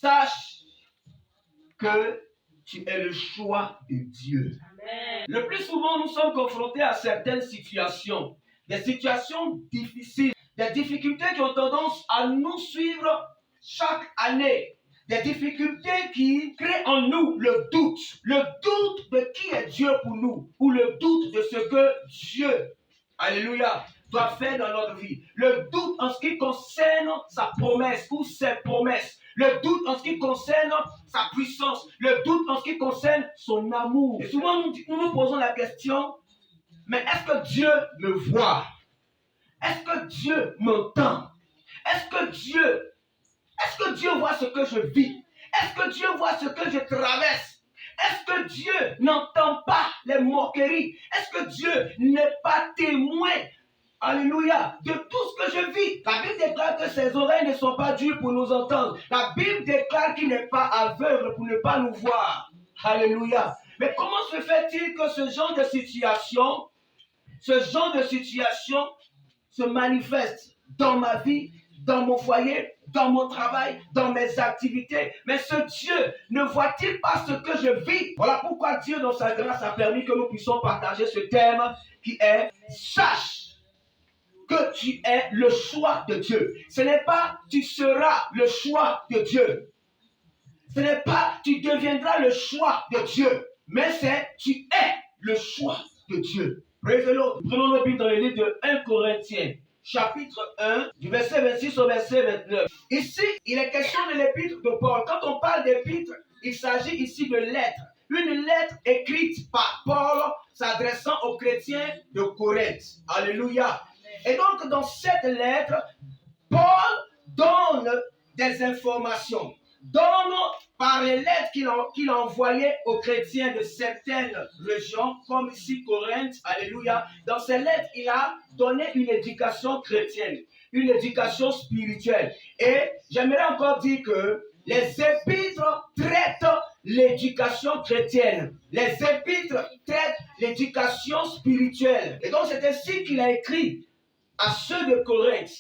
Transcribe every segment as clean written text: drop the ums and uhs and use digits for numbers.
sache que tu es le choix de Dieu. Amen. Le plus souvent, nous sommes confrontés à certaines situations, des situations difficiles, des difficultés qui ont tendance à nous suivre chaque année, des difficultés qui créent en nous le doute de qui est Dieu pour nous, ou le doute de ce que Dieu, alléluia, doit faire dans notre vie, le doute en ce qui concerne sa promesse ou ses promesses, le doute en ce qui concerne sa puissance, le doute en ce qui concerne son amour. Et souvent nous nous posons la question, mais est-ce que Dieu me voit? Est-ce que Dieu m'entend? Est-ce que Dieu voit ce que je vis? Est-ce que Dieu voit ce que je traverse? Est-ce que Dieu n'entend pas les moqueries? Est-ce que Dieu n'est pas témoin, alléluia, de tout ce que je vis? La Bible déclare que ses oreilles ne sont pas dures pour nous entendre. La Bible déclare qu'il n'est pas aveugle pour ne pas nous voir. Alléluia. Mais comment se fait-il que ce genre de situation se manifeste dans ma vie, dans mon foyer, dans mon travail, dans mes activités? Mais ce Dieu ne voit-il pas ce que je vis? Voilà pourquoi Dieu, dans sa grâce, a permis que nous puissions partager ce thème qui est « Sache que tu es le choix de Dieu ». Ce n'est pas « tu seras le choix de Dieu ». Ce n'est pas « tu deviendras le choix de Dieu », mais c'est « tu es le choix de Dieu ». Praise the Lord. Prenons le Bible dans le livre de 1 Corinthiens, chapitre 1, du verset 26 au verset 29. Ici, il est question de l'épître de Paul. Quand on parle d'épître, il s'agit ici de lettres. Une lettre écrite par Paul s'adressant aux chrétiens de Corinthe. Alléluia. Et donc, dans cette lettre, Paul donne des informations. Donne par les lettres qu'il a envoyées aux chrétiens de certaines régions, comme ici Corinthe, alléluia. Dans ces lettres, il a donné une éducation chrétienne, une éducation spirituelle. Et j'aimerais encore dire que les épîtres traitent l'éducation chrétienne. Les épîtres traitent l'éducation spirituelle. Et donc c'est ainsi qu'il a écrit à ceux de Corinthe.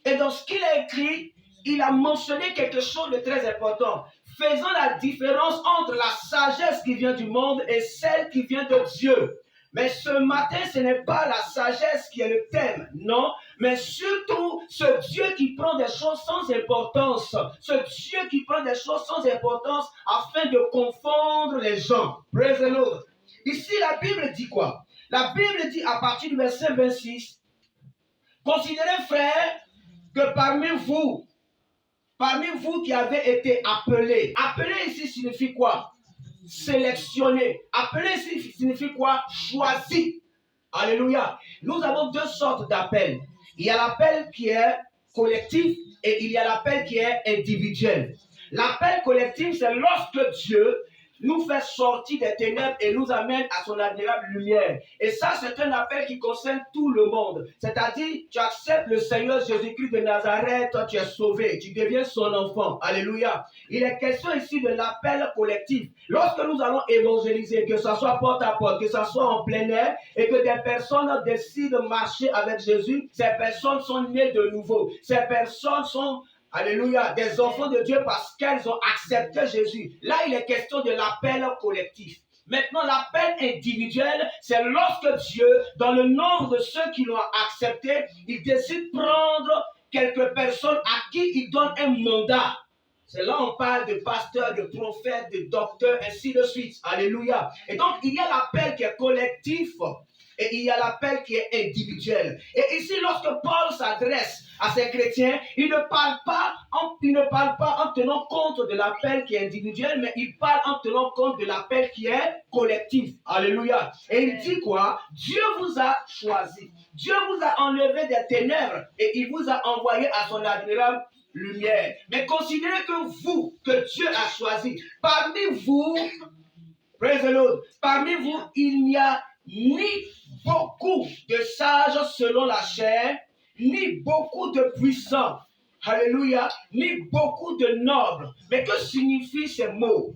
Et dans ce qu'il a écrit, il a mentionné quelque chose de très important, faisant la différence entre la sagesse qui vient du monde et celle qui vient de Dieu. Mais ce matin, ce n'est pas la sagesse qui est le thème, non, mais surtout ce Dieu qui prend des choses sans importance, ce Dieu qui prend des choses sans importance afin de confondre les gens. Praise the Lord. Ici, la Bible dit quoi? La Bible dit à partir du verset 26, considérez, frères, que parmi vous qui avez été appelés. Appelé ici signifie quoi? Sélectionné. Appelé ici signifie quoi? Choisi. Alléluia. Nous avons deux sortes d'appels. Il y a l'appel qui est collectif et il y a l'appel qui est individuel. L'appel collectif, c'est lorsque Dieu nous fait sortir des ténèbres et nous amène à son admirable lumière. Et ça, c'est un appel qui concerne tout le monde. C'est-à-dire, tu acceptes le Seigneur Jésus-Christ de Nazareth, toi tu es sauvé, tu deviens son enfant. Alléluia. Il est question ici de l'appel collectif. Lorsque nous allons évangéliser, que ce soit porte à porte, que ce soit en plein air, et que des personnes décident de marcher avec Jésus, ces personnes sont nées de nouveau. Ces personnes sont... Alléluia, des enfants de Dieu parce qu'elles ont accepté Jésus. Là, il est question de l'appel collectif. Maintenant, l'appel individuel, c'est lorsque Dieu, dans le nombre de ceux qui l'ont accepté, il décide de prendre quelques personnes à qui il donne un mandat. C'est là on parle de pasteur, de prophète, de docteur, ainsi de suite. Alléluia. Et donc, il y a l'appel qui est collectif et il y a l'appel qui est individuel. Et ici, lorsque Paul s'adresse à ces chrétiens, il ne parle pas en tenant compte de l'appel qui est individuel, mais il parle en tenant compte de l'appel qui est collectif. Alléluia. Et il dit quoi? Dieu vous a choisi. Dieu vous a enlevé des ténèbres et il vous a envoyé à son admirable lumière. Mais considérez que Dieu a choisi. Parmi vous, praise the Lord, parmi vous, il n'y a ni beaucoup de sages selon la chair, ni beaucoup de puissants. Alléluia. Ni beaucoup de nobles. Mais que signifient ces mots?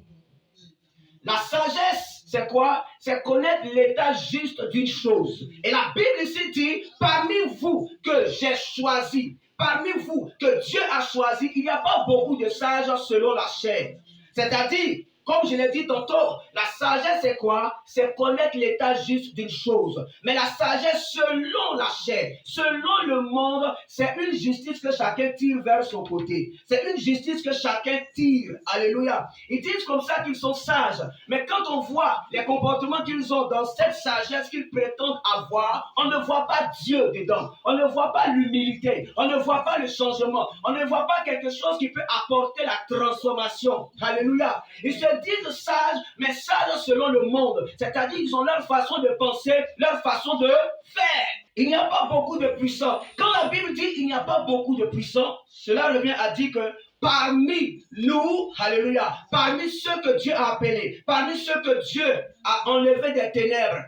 La sagesse, c'est quoi? C'est connaître l'état juste d'une chose. Et la Bible ici dit, parmi vous que j'ai choisi. parmi vous que Dieu a choisi, il n'y a pas beaucoup de sages selon la chair. C'est-à-dire, comme je l'ai dit tantôt, la sagesse c'est quoi? C'est connaître l'état juste d'une chose. Mais la sagesse selon la chair, selon le monde, c'est une justice que chacun tire vers son côté. C'est une justice que chacun tire. Alléluia. Ils disent comme ça qu'ils sont sages. Mais quand on voit les comportements qu'ils ont dans cette sagesse qu'ils prétendent avoir, on ne voit pas Dieu dedans. On ne voit pas l'humilité. On ne voit pas le changement. On ne voit pas quelque chose qui peut apporter la transformation. Alléluia. Ils se disent sages, mais sages selon le monde. C'est-à-dire qu'ils ont leur façon de penser, leur façon de faire. Il n'y a pas beaucoup de puissants. Quand la Bible dit il n'y a pas beaucoup de puissants, cela revient à dire que parmi nous, alléluia, parmi ceux que Dieu a appelés, parmi ceux que Dieu a enlevés des ténèbres,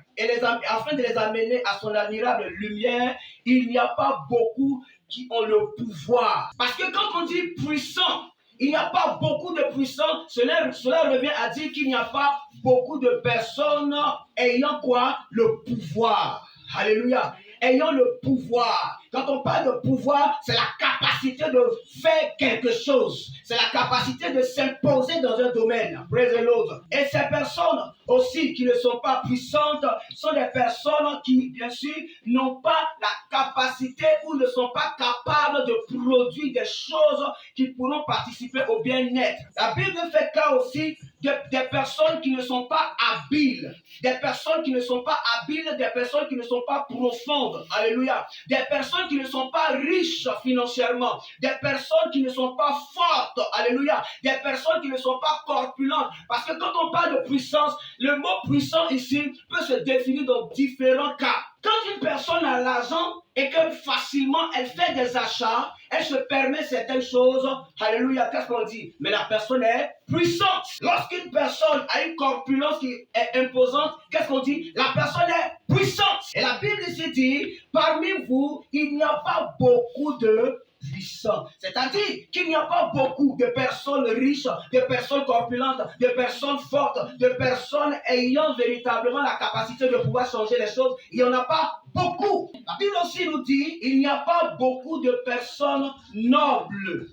afin de les amener à son admirable lumière, il n'y a pas beaucoup qui ont le pouvoir. Parce que quand on dit puissant, il n'y a pas beaucoup de puissants. Cela revient à dire qu'il n'y a pas beaucoup de personnes ayant quoi? Le pouvoir. Alléluia. Ayant le pouvoir. Quand on parle de pouvoir, c'est la capacité de faire quelque chose. C'est la capacité de s'imposer dans un domaine. Praise the Lord. Et ces personnes aussi qui ne sont pas puissantes sont des personnes qui, bien sûr, n'ont pas la capacité ou ne sont pas capables de produire des choses qui pourront participer au bien-être. La Bible fait cas aussi des personnes qui ne sont pas habiles, des personnes qui ne sont pas habiles, des personnes qui ne sont pas profondes, alléluia, des personnes qui ne sont pas riches financièrement, des personnes qui ne sont pas fortes, alléluia, des personnes qui ne sont pas corpulentes, parce que quand on parle de puissance, le mot puissant ici peut se définir dans différents cas. Quand une personne a l'argent et que facilement elle fait des achats, elle se permet certaines choses, alléluia, qu'est-ce qu'on dit? Mais la personne est puissante. Lorsqu'une personne a une corpulence qui est imposante, qu'est-ce qu'on dit? La personne est puissante. Et la Bible ici dit, parmi vous, il n'y a pas beaucoup de puissants. C'est-à-dire qu'il n'y a pas beaucoup de personnes riches, de personnes corpulentes, de personnes fortes, de personnes ayant véritablement la capacité de pouvoir changer les choses. Il n'y en a pas beaucoup. La Bible aussi nous dit, il n'y a pas beaucoup de personnes nobles.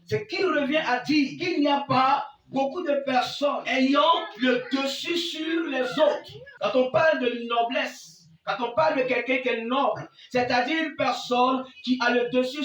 Ce qui revient à dire qu'il n'y a pas beaucoup de personnes ayant le dessus sur les autres. Quand on parle de noblesse, quand on parle de quelqu'un qui est noble, c'est-à-dire une personne qui a le dessus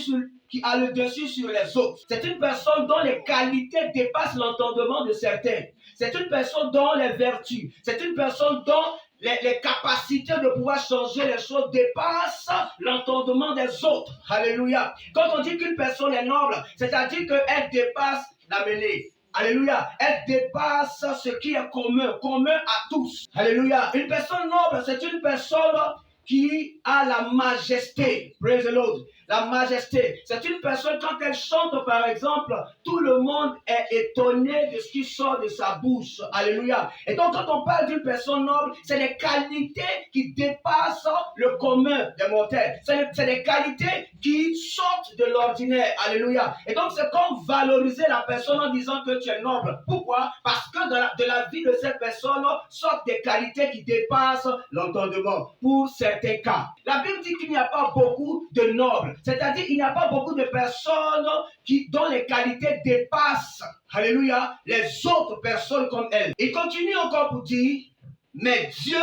sur les autres. C'est une personne dont les qualités dépassent l'entendement de certains. C'est une personne dont les vertus, c'est une personne dont les capacités de pouvoir changer les choses dépassent l'entendement des autres. Alléluia. Quand on dit qu'une personne est noble, c'est-à-dire qu'elle dépasse la mêlée. Alléluia. Elle dépasse ce qui est commun à tous. Alléluia. Une personne noble, c'est une personne qui a la majesté. Praise the Lord. La majesté. C'est une personne, quand elle chante, par exemple, tout le monde est étonné de ce qui sort de sa bouche. Alléluia. Et donc, quand on parle d'une personne noble, c'est des qualités qui dépassent le commun des mortels. C'est des qualités qui sortent de l'ordinaire. Alléluia. Et donc, c'est comme valoriser la personne en disant que tu es noble. Pourquoi? Parce que de la vie de cette personne sortent des qualités qui dépassent l'entendement. Pour certains cas. La Bible dit qu'il n'y a pas beaucoup de nobles. C'est-à-dire qu'il n'y a pas beaucoup de personnes dont les qualités dépassent, alléluia, les autres personnes comme elles. Il continue encore pour dire, mais Dieu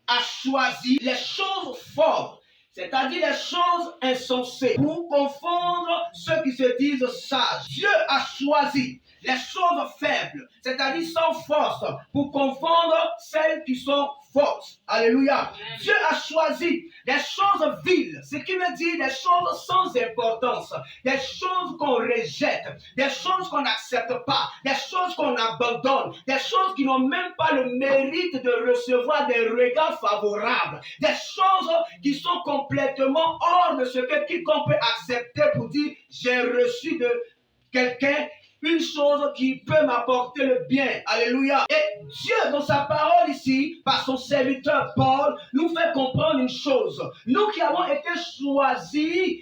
a choisi les choses fortes, c'est-à-dire les choses insensées, pour confondre ceux qui se disent sages. Dieu a choisi les choses faibles, c'est-à-dire sans force, pour confondre celles qui sont fortes. Alléluia. Dieu a choisi des choses viles, ce qui veut dire des choses sans importance, des choses qu'on rejette, des choses qu'on n'accepte pas, des choses qu'on abandonne, des choses qui n'ont même pas le mérite de recevoir des regards favorables, des choses qui sont complètement hors de ce que quiconque peut accepter pour dire j'ai reçu de quelqu'un une chose qui peut m'apporter le bien. Alléluia. Et Dieu, dans sa parole ici, par son serviteur Paul, nous fait comprendre une chose. Nous qui avons été choisis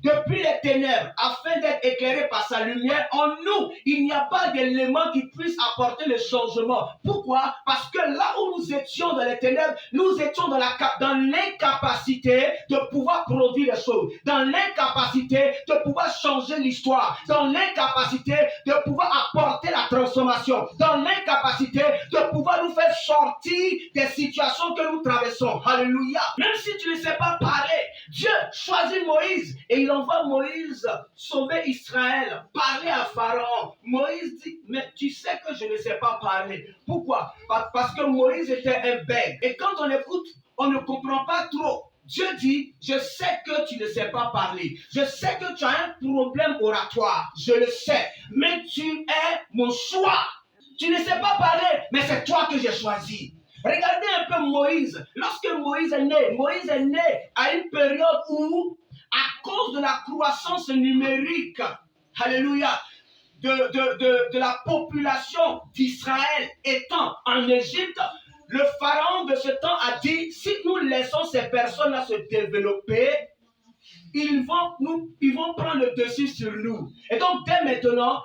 depuis les ténèbres, afin d'être éclairé par sa lumière. En nous, il n'y a pas d'élément qui puisse apporter le changement. Pourquoi? Parce que là où nous étions dans les ténèbres, nous étions dans l'incapacité de pouvoir produire des choses, dans l'incapacité de pouvoir changer l'histoire, dans l'incapacité de pouvoir apporter la transformation, dans l'incapacité de pouvoir nous faire sortir des situations que nous traversons. Alléluia. Même si tu ne sais pas parler, Dieu choisit Moïse et il envoie Moïse sauver Israël, parler à Pharaon. Moïse dit, mais tu sais que je ne sais pas parler. Pourquoi? Parce que Moïse était un bègue. Et quand on écoute, on ne comprend pas trop. Dieu dit, je sais que tu ne sais pas parler. Je sais que tu as un problème oratoire. Je le sais. Mais tu es mon choix. Tu ne sais pas parler, mais c'est toi que j'ai choisi. Regardez un peu Moïse. Lorsque Moïse est né à une période où, à cause de la croissance numérique, alléluia, de la population d'Israël étant en Égypte, le pharaon de ce temps a dit, si nous laissons ces personnes-là se développer, ils vont prendre le dessus sur nous. Et donc, dès maintenant,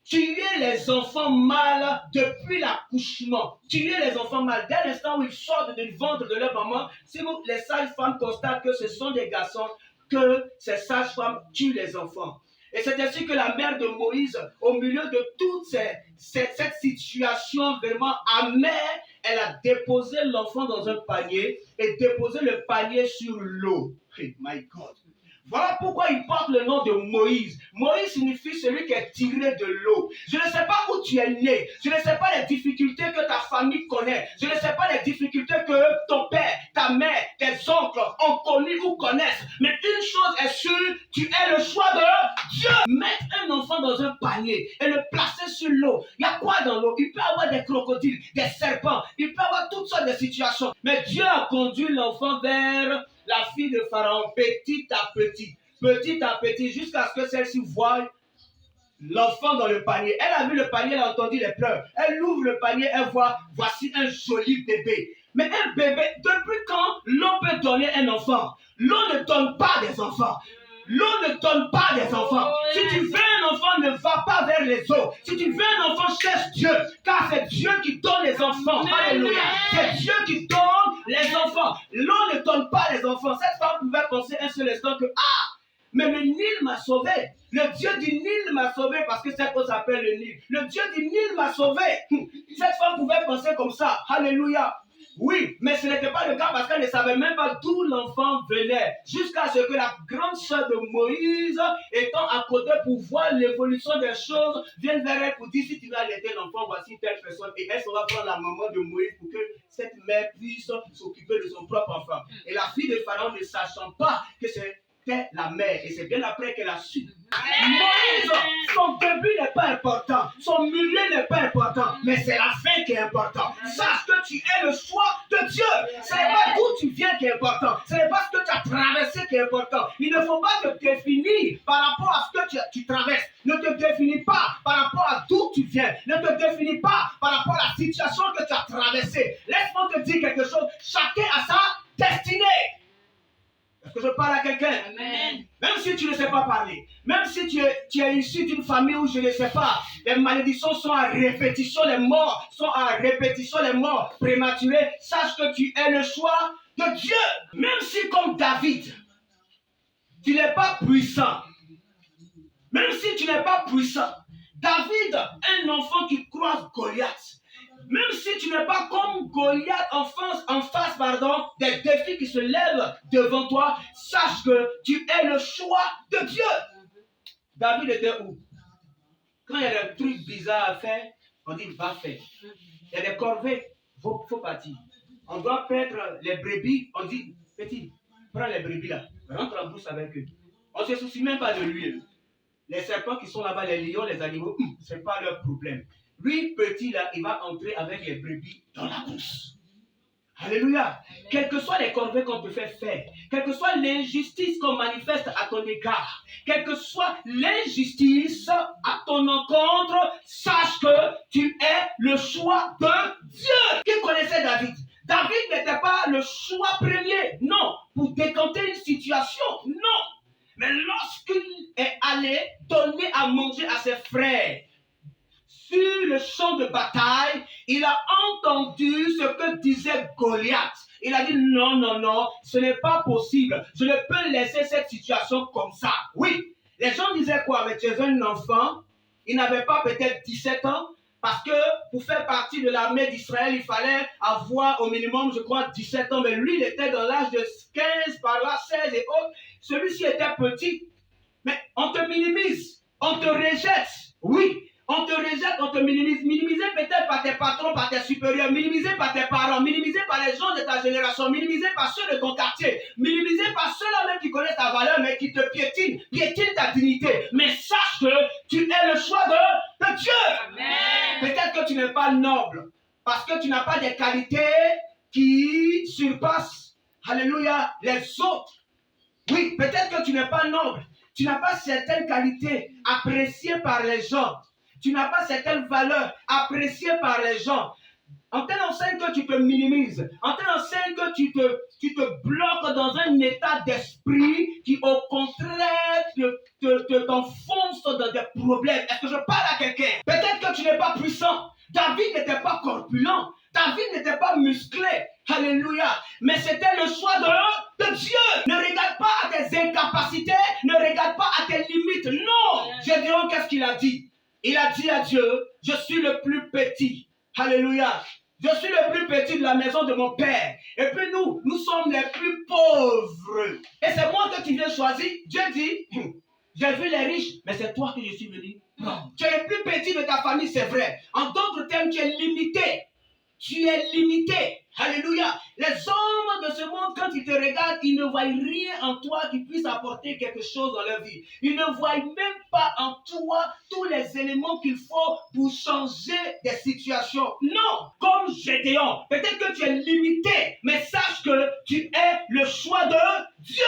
tuer les enfants mâles depuis l'accouchement. Tuer les enfants mâles dès l'instant où ils sortent du ventre de leur maman. Si les sages-femmes constatent que ce sont des garçons, que ces sages-femmes tuent les enfants. Et c'est ainsi que la mère de Moïse, au milieu de toute cette situation vraiment amère, elle a déposé l'enfant dans un panier et déposé le panier sur l'eau. Hey, my God. Voilà pourquoi il porte le nom de Moïse. Moïse signifie celui qui est tiré de l'eau. Je ne sais pas où tu es né. Je ne sais pas les difficultés que ta famille connaît. Je ne sais pas les difficultés que ton père, ta mère, tes oncles ont connues ou connaissent. Mais une chose est sûre, tu es le choix de Dieu. Mettre un enfant dans un panier et le placer sur l'eau. Il y a quoi dans l'eau? Il peut y avoir des crocodiles, des serpents. Il peut y avoir toutes sortes de situations. Mais Dieu a conduit l'enfant vers la fille de Pharaon, petit à petit, jusqu'à ce que celle-ci voie l'enfant dans le panier. Elle a vu le panier, elle a entendu les pleurs. Elle ouvre le panier, elle voit, voici un joli bébé. Mais un bébé, depuis quand l'eau peut donner un enfant? L'eau ne donne pas des enfants. L'eau ne donne pas des enfants. Si tu veux un enfant, ne va pas vers les eaux. Si tu veux un enfant, cherche Dieu. Car c'est Dieu qui donne les enfants. Alléluia. C'est Dieu qui donne les enfants. L'eau ne donne pas les enfants. Cette femme pouvait penser un seul instant que, mais le Nil m'a sauvé. Le Dieu du Nil m'a sauvé parce que cette eau s'appelle le Nil. Le Dieu du Nil m'a sauvé. Cette femme pouvait penser comme ça. Alléluia. Oui, mais ce n'était pas le cas parce qu'elle ne savait même pas d'où l'enfant venait. Jusqu'à ce que la grande sœur de Moïse, étant à côté pour voir l'évolution des choses, vienne vers elle pour dire, si tu veux allaiter l'enfant, voici telle personne. Et elle va prendre la maman de Moïse pour que cette mère puisse s'occuper de son propre enfant. Et la fille de Pharaon, ne sachant pas que c'était la mère, et c'est bien après qu'elle a su. Moïse, son début n'est pas important, son milieu n'est pas important, mais c'est la fin qui est importante. Sache que tu es le choix de Dieu. Ce n'est pas d'où tu viens qui est important, ce n'est pas ce que tu as traversé qui est important. Il ne faut pas te définir par rapport à ce que tu traverses. Ne te définis pas par rapport à d'où tu viens. Ne te définis pas par rapport à la situation que tu as traversée. Laisse-moi te dire quelque chose. Chacun a sa destinée. Est-ce que je parle à quelqu'un? Amen. Même si tu ne sais pas parler, même si tu es issu d'une famille où je ne sais pas, les malédictions sont à répétition, les morts sont à répétition, les morts prématurés, sache que tu es le choix de Dieu. Même si comme David, tu n'es pas puissant, même si tu n'es pas puissant, David, un enfant qui croise Goliath, même si tu n'es pas comme Goliath en face des défis qui se lèvent devant toi, sache que tu es le choix de Dieu. David était où? Quand il y a des trucs bizarres à faire, on dit va faire. Il y a des corvées, faut partir. On doit perdre les brebis, on dit petit, prends les brebis là, rentre en brousse avec eux. On ne se soucie même pas de lui. Les serpents qui sont là-bas, les lions, les animaux, ce n'est pas leur problème. Lui, petit, là, il va entrer avec les brebis dans la brousse. Alléluia. Quelles que soient les corvées qu'on te fait faire, quelle que soit l'injustice qu'on manifeste à ton égard, quelle que soit l'injustice à ton encontre, sache que tu es le choix de Dieu. Qui connaissait David? David n'était pas le choix premier, non, pour décanter une situation, non. Mais le champ de bataille, il a entendu ce que disait Goliath. Il a dit non, non, non, ce n'est pas possible. Je ne peux laisser cette situation comme ça. Oui, les gens disaient quoi? Mais tu es un enfant, il n'avait pas peut-être 17 ans, parce que pour faire partie de l'armée d'Israël, il fallait avoir au minimum, je crois, 17 ans. Mais lui, il était dans l'âge de 15, par là, 16 et autres. Celui-ci était petit. Mais on te minimise, on te rejette. Oui, on te rejette, on te minimise. Minimisé peut-être par tes patrons, par tes supérieurs, minimisé par tes parents, minimisé par les gens de ta génération, minimisé par ceux de ton quartier, minimisé par ceux-là même qui connaissent ta valeur, mais qui te piétinent ta dignité. Mais sache que tu es le choix de Dieu. Amen. Peut-être que tu n'es pas noble, parce que tu n'as pas des qualités qui surpassent, alléluia, les autres. Oui, peut-être que tu n'es pas noble. Tu n'as pas certaines qualités appréciées par les gens. Tu n'as pas certaines valeurs appréciées par les gens. On t'enseigne que tu te minimises. On t'enseigne que tu te bloques dans un état d'esprit qui, au contraire, t'enfonce dans des problèmes. Est-ce que je parle à quelqu'un? Peut-être que tu n'es pas puissant. David n'était pas corpulent. David n'était pas musclé. Alléluia. Mais c'était le choix de Dieu. Ne regarde pas à tes incapacités. Ne regarde pas à tes limites. Non. Gédéon, qu'est-ce qu'il a dit? Il a dit à Dieu, je suis le plus petit. Alléluia. Je suis le plus petit de la maison de mon père. Et puis nous sommes les plus pauvres. Et c'est moi que tu viens choisir. Dieu dit, j'ai vu les riches, mais c'est toi que je suis venu prendre. Tu es le plus petit de ta famille, c'est vrai. En d'autres termes, tu es limité. Tu es limité. Alléluia. Les hommes de ce monde, quand ils te regardent, ils ne voient rien en toi qui puisse apporter quelque chose dans leur vie. Ils ne voient même pas en toi tous les éléments qu'il faut pour changer des situations. Non, comme Gédéon. Peut-être que tu es limité, mais sache que tu es le choix de Dieu.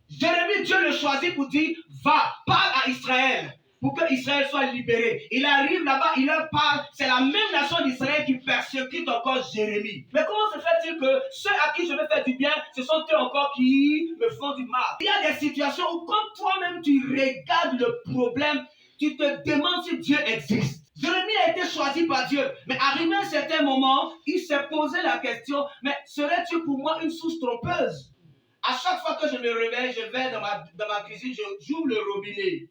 Jérémie, Dieu le choisit pour dire, va, parle à Israël, pour que Israël soit libéré. Il arrive là-bas, il leur parle. C'est la même nation d'Israël qui persécute encore Jérémie. Mais comment se fait-il que ceux à qui je veux faire du bien, ce sont eux encore qui me font du mal? Il y a des situations où quand toi-même tu regardes le problème, tu te demandes si Dieu existe. Jérémie a été choisi par Dieu. Mais arrivé à un certain moment, il s'est posé la question, mais serais-tu pour moi une source trompeuse? À chaque fois que je me réveille, je vais dans ma cuisine, j'ouvre le robinet.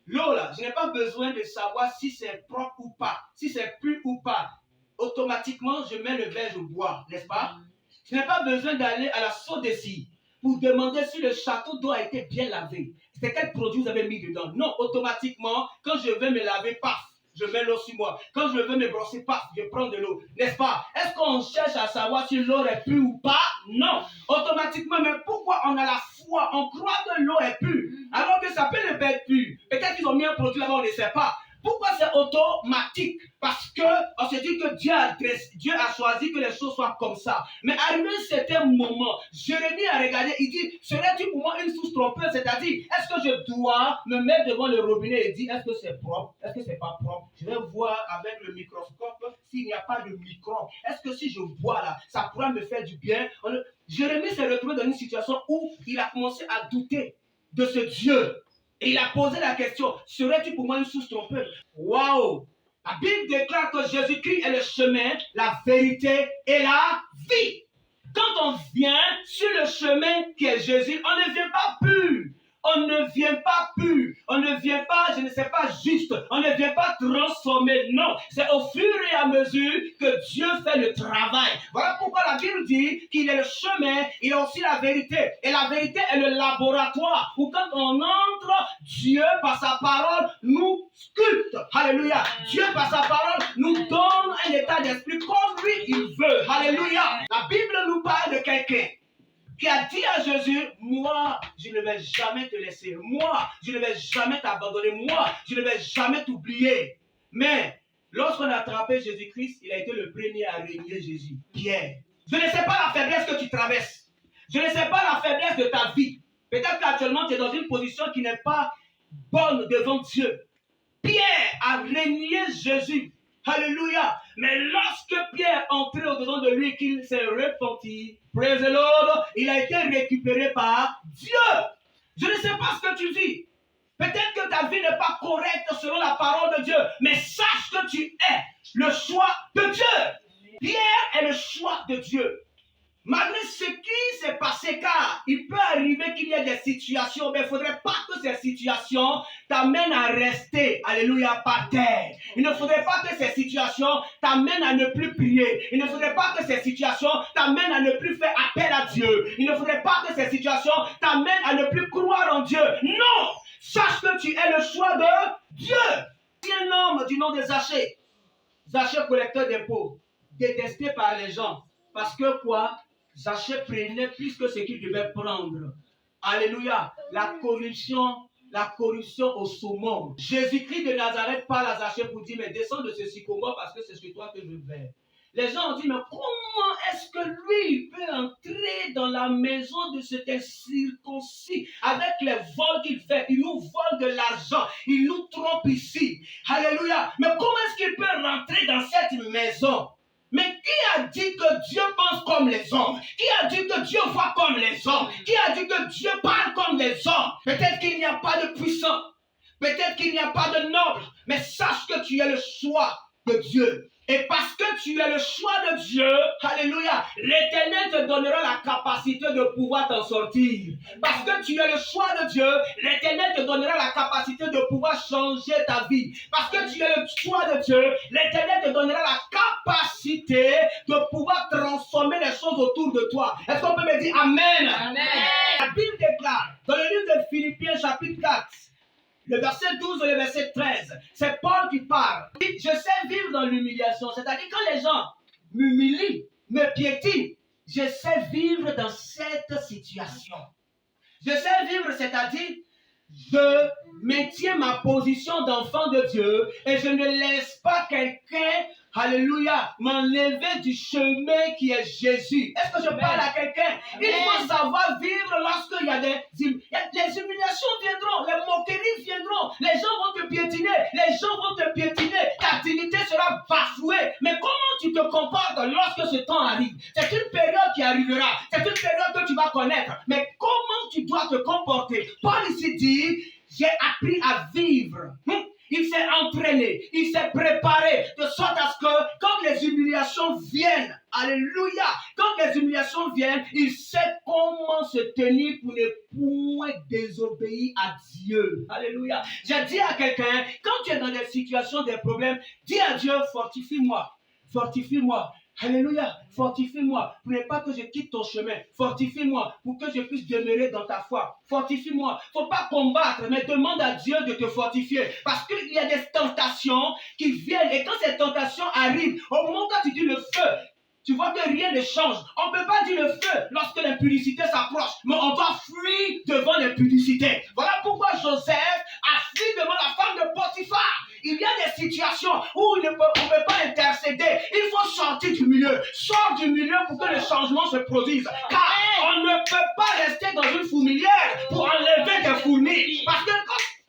L'eau là, je n'ai pas besoin de savoir si c'est propre ou pas, si c'est pur ou pas. Automatiquement, je mets le verre, je bois, n'est-ce pas? Je n'ai pas besoin d'aller à la Sodeci pour demander si le château d'eau a été bien lavé. C'est quel produit vous avez mis dedans? Non, automatiquement, quand je vais me laver, paf, je mets l'eau sur moi. Quand je veux me brosser, paf, je prends de l'eau. N'est-ce pas? Est-ce qu'on cherche à savoir si l'eau est pure ou pas? Non. Automatiquement, mais pourquoi on a la foi? On croit que l'eau est pure, alors que ça peut ne pas être pur. Peut-être qu'ils ont mis un produit là-bas, on ne sait pas. Pourquoi c'est automatique? Parce qu'on se dit que Dieu a choisi que les choses soient comme ça. Mais arrivé à un certain moment, Jérémie a regardé, il dit, serais-tu pour moi une source trompeuse? C'est-à-dire, est-ce que je dois me mettre devant le robinet et dire, est-ce que c'est propre? Est-ce que c'est pas propre? Je vais voir avec le microscope s'il n'y a pas de microbe. Est-ce que si je bois là, ça pourra me faire du bien? Jérémie s'est retrouvé dans une situation où il a commencé à douter de ce Dieu. Et il a posé la question, serais-tu pour moi une source trompeuse? Waouh! La Bible déclare que Jésus-Christ est le chemin, la vérité et la vie. Quand on vient sur le chemin qui est Jésus, on ne vient pas pur. On ne vient pas pur. On ne vient pas, je ne sais pas, juste. On ne vient pas transformer. Non. C'est au fur et à mesure que Dieu fait le travail. Voilà pourquoi la Bible dit qu'il est le chemin, il est aussi la vérité. Et la vérité est le laboratoire où quand on entre, Dieu, par sa parole, nous sculpte. Alléluia. Dieu, par sa parole, nous donne un état d'esprit comme lui, il veut. Alléluia. La Bible nous parle de quelqu'un qui a dit à Jésus, moi, je ne vais jamais te laisser. Moi, je ne vais jamais t'abandonner. Moi, je ne vais jamais t'oublier. Mais, lorsqu'on a attrapé Jésus-Christ, il a été le premier à régner Jésus. Pierre. Je ne sais pas la faiblesse que tu traverses. Je ne sais pas la faiblesse de ta vie. Peut-être qu'actuellement, tu es dans une position qui n'est pas bonne devant Dieu. Pierre a régné Jésus. Alléluia. Mais lorsque Pierre entrait au-dedans de lui et qu'il s'est repenti, praise the Lord, il a été récupéré par Dieu. Je ne sais pas ce que tu vis. Peut-être que ta vie n'est pas correcte selon la parole de Dieu. Mais sache que tu es le choix de Dieu. Pierre est le choix de Dieu. Malgré ce qui s'est passé, car il peut arriver qu'il y ait des situations, mais il ne faudrait pas que ces situations t'amènent à rester, alléluia, par terre. Il ne faudrait pas que ces situations t'amènent à ne plus prier. Il ne faudrait pas que ces situations t'amènent à ne plus faire appel à Dieu. Il ne faudrait pas que ces situations t'amènent à ne plus croire en Dieu. Non! Sache que tu es le choix de Dieu. Il y a un homme du nom de Zachée. Zachée, collecteur d'impôts, détesté par les gens. Parce que quoi? Zachée prenait plus que ce qu'il devait prendre. Alléluia. La corruption au summum. Jésus-Christ de Nazareth parle à Zachée pour dire, mais descends de ce sycomore parce que c'est sur toi que je vais. Les gens ont dit, mais comment est-ce que lui peut entrer dans la maison de cet incirconcis avec les vols qu'il fait? Il nous vole de l'argent, il nous trompe ici. Alléluia. Mais comment est-ce qu'il peut rentrer dans cette maison? Mais qui a dit que Dieu pense comme les hommes? Qui a dit que Dieu voit comme les hommes? Qui a dit que Dieu parle comme les hommes? Peut-être qu'il n'y a pas de puissant. Peut-être qu'il n'y a pas de noble. Mais sache que tu es le choix de Dieu. Et parce que tu es le choix de Dieu, alléluia, l'Éternel te donnera la capacité de pouvoir t'en sortir. Parce que tu es le choix de Dieu, l'Éternel te donnera la capacité de pouvoir changer ta vie. Parce que tu es le choix de Dieu, l'Éternel te donnera la capacité de pouvoir transformer les choses autour de toi. Est-ce qu'on peut me dire Amen? Amen. La Bible déclare, dans le livre de Philippiens chapitre 4, le verset 12 et le verset 13, c'est Paul qui parle. Je sais vivre dans l'humiliation, c'est-à-dire quand les gens m'humilient, me piétinent, je sais vivre dans cette situation. Je sais vivre, c'est-à-dire je maintiens ma position d'enfant de Dieu et je ne laisse pas quelqu'un, alléluia, m'enlever du chemin qui est Jésus. Est-ce que je parle à quelqu'un? Il faut savoir vivre lorsqu'il y a les humiliations viendront, les moqueries viendront, les gens vont te piétiner, ta dignité sera bafouée. Mais comment tu te comportes lorsque ce temps arrive? C'est une période qui arrivera, c'est une période que tu vas connaître. Mais comment tu dois te comporter? Paul ici dit, j'ai appris à vivre. Il s'est entraîné, il s'est préparé de sorte à ce que quand les humiliations viennent, alléluia, quand les humiliations viennent, il sait comment se tenir pour ne point désobéir à Dieu. Alléluia. J'ai dit à quelqu'un, quand tu es dans des situations, des problèmes, dis à Dieu, fortifie-moi, fortifie-moi. Alléluia, fortifie-moi pour ne pas que je quitte ton chemin. Fortifie-moi pour que je puisse demeurer dans ta foi. Fortifie-moi. Il ne faut pas combattre, mais demande à Dieu de te fortifier. Parce qu'il y a des tentations qui viennent. Et quand ces tentations arrivent, au moment où tu dis le feu, tu vois que rien ne change. On ne peut pas dire le feu lorsque l'impudicité s'approche, mais on doit fuir devant l'impudicité. Voilà pourquoi Joseph a fui devant la femme de Potiphar. Il y a des situations où on ne peut pas intercéder. Il faut sortir du milieu. Sors du milieu pour que le changement se produise. Car on ne peut pas rester dans une fourmilière pour enlever des fourmis. Parce que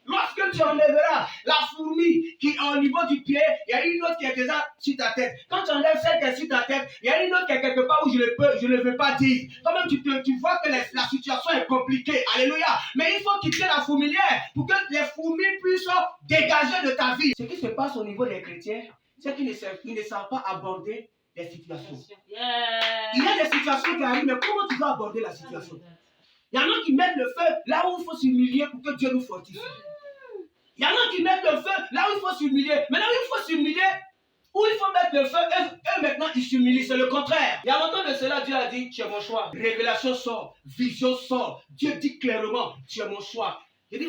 lorsque tu enlèveras la fourmi qui est au niveau du pied, il y a une autre qui est déjà sur ta tête. Quand tu enlèves celle qui est sur ta tête, il y a une autre qui est quelque part où je ne veux pas dire. Toi-même, tu vois que la situation est compliquée. Alléluia. Mais il faut quitter la fourmilière pour que les fourmis puissent dégager de ta vie. Ce qui se passe au niveau des chrétiens, c'est qu'ils ne savent pas aborder les situations. Il y a des situations qui arrivent, mais comment tu dois aborder la situation? Il y en a qui mettent le feu là où il faut s'humilier pour que Dieu nous fortifie. Il y en a qui mettent le feu là où il faut s'humilier. Mais là où il faut s'humilier, où il faut mettre le feu, eux maintenant ils s'humilient. C'est le contraire. Il y a longtemps de cela, Dieu a dit, tu es mon choix. Révélation sort, vision sort. Dieu dit clairement, tu es mon choix. J'ai dit,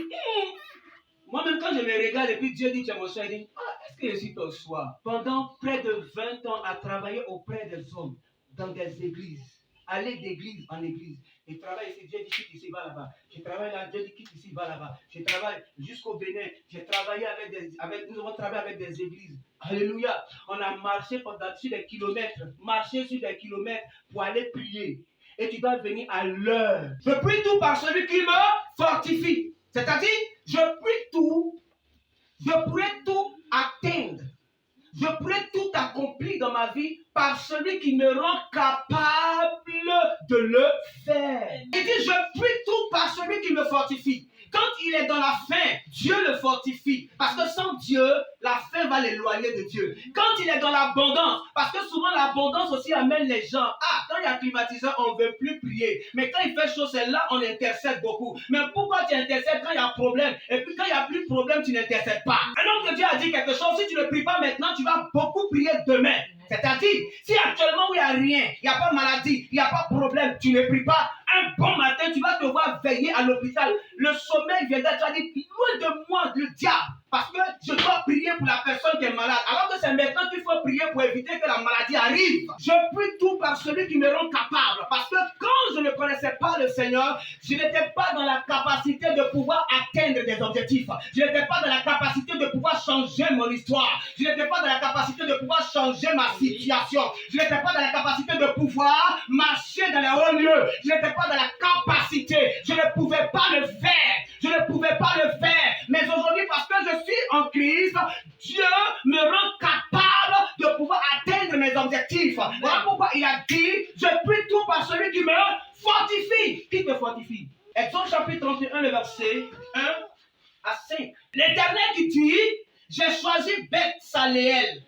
moi-même quand je me regarde et puis Dieu dit, tu es mon choix, je dis, est-ce que je suis ton choix? Pendant près de 20 ans à travailler auprès des hommes, dans des églises. Aller d'église en église. Je travaille ici, Dieu dit quitte ici, va là-bas. Je travaille là, Dieu dit quitte ici, va là-bas. Je travaille jusqu'au Bénin. J'ai travaillé nous avons travaillé avec des églises. Alléluia. On a marché sur des kilomètres. Marché sur des kilomètres pour aller prier. Et tu dois venir à l'heure. Je prie tout par celui qui me fortifie. C'est-à-dire, je prie tout. Je pourrais tout atteindre. Je pourrais tout accomplir dans ma vie par celui qui me rend capable de le faire. Il dit, je prie tout par celui qui me fortifie. Quand il est dans la faim, Dieu le fortifie. Parce que sans Dieu, la faim va l'éloigner de Dieu. Quand il est dans l'abondance, parce que souvent l'abondance aussi amène les gens. Quand il y a climatiseur, on ne veut plus prier. Mais quand il fait chaud, c'est là on intercède beaucoup. Mais pourquoi tu intercèdes quand il y a problème? Et puis quand il n'y a plus de problème, tu n'intercèdes pas. Un homme de Dieu a dit quelque chose. Si tu ne pries pas maintenant, tu vas beaucoup prier demain. C'est-à-dire, si actuellement où il n'y a rien, il n'y a pas de maladie, il n'y a pas de problème, tu ne pries pas, un bon matin, tu vas te voir veiller à l'hôpital. Le sommeil viendra, tu vas dire, loin de moi, le diable, parce que je dois prier pour la personne qui est malade. Alors que c'est maintenant qu'il faut prier pour éviter que la maladie arrive. Je prie tout par celui qui me rend capable. Parce que quand je ne connaissais pas le Seigneur, je n'étais pas dans la capacité de pouvoir atteindre des objectifs. Je n'étais pas dans la capacité de pouvoir changer mon histoire. Je n'étais pas dans la capacité de pouvoir changer ma situation. Je n'étais pas dans la capacité de pouvoir marcher dans les hauts lieux. Je n'étais pas dans la capacité. Je ne pouvais pas le faire. Je ne pouvais pas le faire. Mais aujourd'hui, parce que je suis en Christ, Dieu me rend capable de pouvoir atteindre mes objectifs. Voilà pourquoi il a dit, je prie tout par celui qui me fortifie. Qui te fortifie? Exode chapitre 31, le verset 1 à 5. L'Éternel qui dit, j'ai choisi Beth-Saléel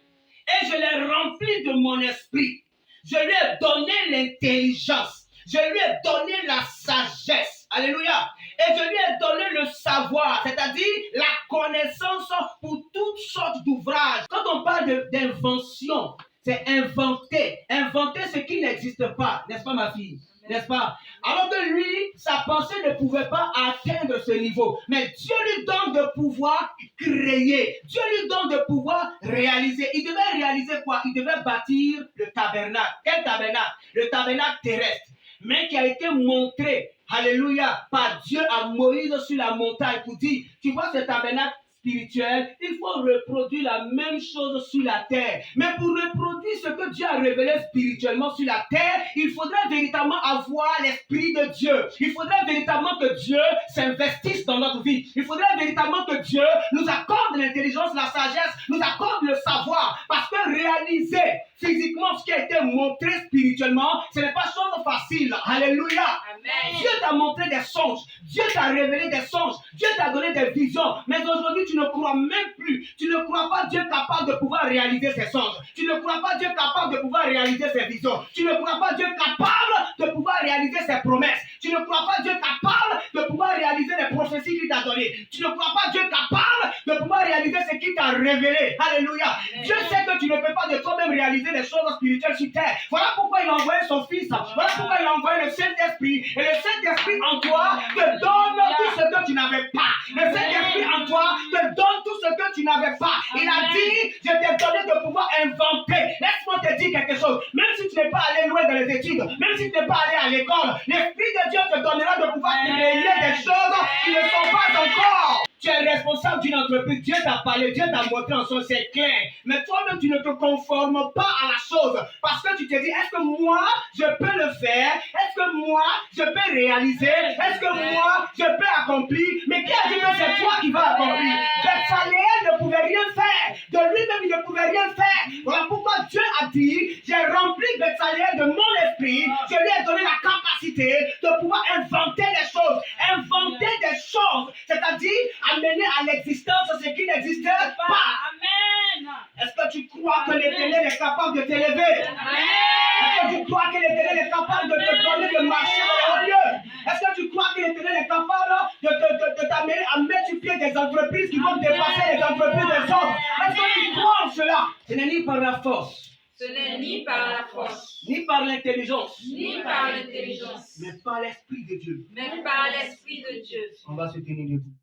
et je l'ai rempli de mon esprit. Je lui ai donné l'intelligence. Je lui ai donné la sagesse. Alléluia. Et je lui ai donné le savoir, c'est-à-dire la connaissance pour toutes sortes d'ouvrages. Quand on parle d'invention, c'est inventer. Inventer ce qui n'existe pas. N'est-ce pas, ma fille? N'est-ce pas? Alors que lui, sa pensée ne pouvait pas atteindre ce niveau. Mais Dieu lui donne de pouvoir créer. Dieu lui donne de pouvoir réaliser. Il devait réaliser quoi? Il devait bâtir le tabernacle. Quel tabernacle? Le tabernacle terrestre. Mais qui a été montré, alléluia, par Dieu à Moïse sur la montagne pour dire, tu vois ce tabernacle spirituel, il faut reproduire la même chose sur la terre. Mais pour reproduire ce que Dieu a révélé spirituellement sur la terre, il faudrait véritablement avoir l'Esprit de Dieu. Il faudrait véritablement que Dieu s'investisse dans notre vie. Il faudrait véritablement que Dieu nous accorde l'intelligence, la sagesse, nous accorde le savoir. Parce que réaliser physiquement ce qui a été montré spirituellement, ce n'est pas chose facile. Alléluia. Amen. Dieu t'a montré des songes. Dieu t'a révélé des songes. Dieu t'a donné des visions. Mais aujourd'hui, tu ne crois même plus. Tu ne crois pas Dieu capable de pouvoir réaliser ses songes. Tu ne crois pas Dieu capable de pouvoir réaliser ses visions. Tu ne crois pas Dieu capable de pouvoir réaliser ses promesses. Tu ne crois pas Dieu capable de pouvoir réaliser les prophéties qu'il t'a données. Tu ne crois pas Dieu capable de pouvoir réaliser ce qu'il t'a révélé. Alléluia. Dieu sait que tu ne peux pas de toi-même réaliser les choses spirituelles sur terre. Voilà pourquoi il a envoyé son Fils. Voilà pourquoi il a envoyé le Saint-Esprit. Et le Saint-Esprit en toi te donne tout ce que tu n'avais pas. Le Saint-Esprit en toi te donne tout ce que tu n'avais pas. Il a dit, je t'ai donné de pouvoir inventer. Laisse-moi te dire quelque chose. Même si tu n'es pas allé loin dans les études, même si tu n'es pas allé à l'école, l'Esprit de Dieu te donnera de pouvoir créer des choses qui ne sont pas encore. Tu es responsable d'une entreprise. Dieu t'a parlé, Dieu t'a montré en son, c'est clair. Mais toi-même, tu ne te conformes pas à la chose. Parce que tu te dis, est-ce que moi, je peux le faire? Est-ce que moi, je peux réaliser? Est-ce que moi, je peux accomplir? Mais qui a dit que c'est toi qui vas accomplir? Beth-Saléel ne pouvait rien faire. De lui-même, il ne pouvait rien faire. Voilà pourquoi Dieu a dit, j'ai rempli Beth-Saléel de mon esprit. Je lui ai donné la capacité de pouvoir inventer des choses. Inventer des choses. C'est-à-dire, amener à l'existence ce qui n'existait pas. Amen. Est-ce que tu crois que l'Éternel est capable de t'élever? Est-ce que tu crois que l'Éternel est capable de te donner de marcher dans les hauts lieux? Est-ce que tu crois que l'Éternel est capable de t'amener à mettre sur pied des entreprises qui vont dépasser les entreprises des autres? Est-ce que tu crois en cela? Ce n'est ni par la force. Ce n'est ni par la force, Ni par l'intelligence. ni par l'intelligence, Mais par l'Esprit de Dieu. mais par l'Esprit de Dieu. On va se tenir debout.